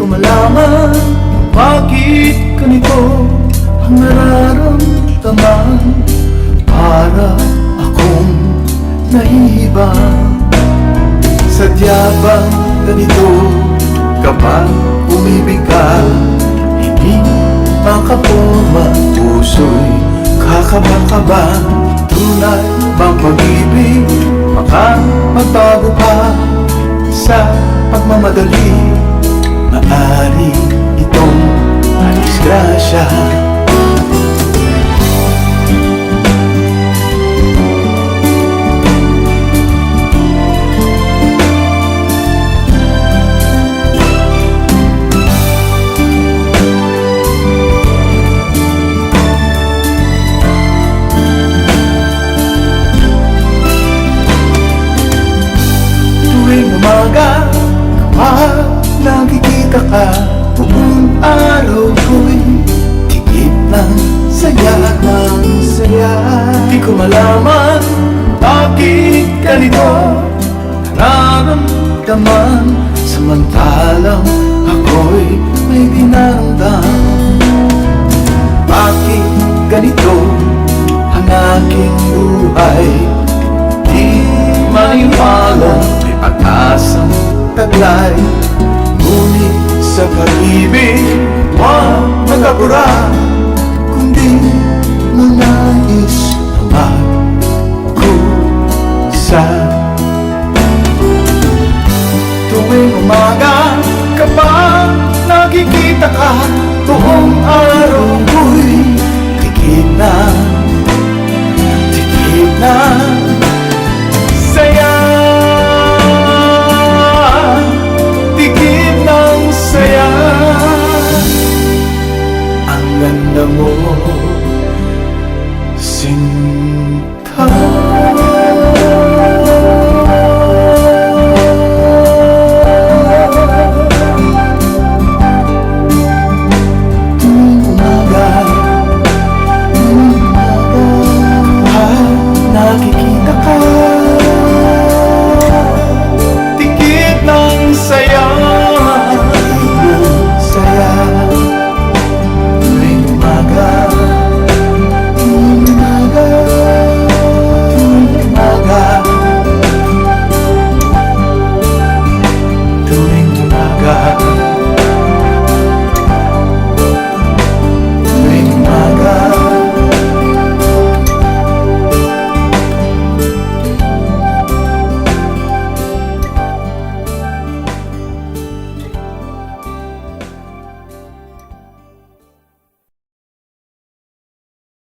malaman bakit ganito ang nararamdaman. Para akong nahihibang. Sadya bang ganito kapag umibig ka? Hindi makaporma, puso'y kakaba-kaba. Tunay bang pag-ibig baka magbago pa sa pagmamadali? Maari itong disgrasya. Tuwing umaga kapag nakikita ka, buong araw ko'y tigip ng saya ng saya. Di ko malaman bakit ganito nararamdaman, samantalang ako'y may dinaramdam. Bakit ganito ang aking buhay? Di maniwala may pag-asang taglay. Ngunit sa pag-ibig, huwag mag-abura, kundi manais na mag-kusa. Tuwing umaga kapag nakikita ka, buong araw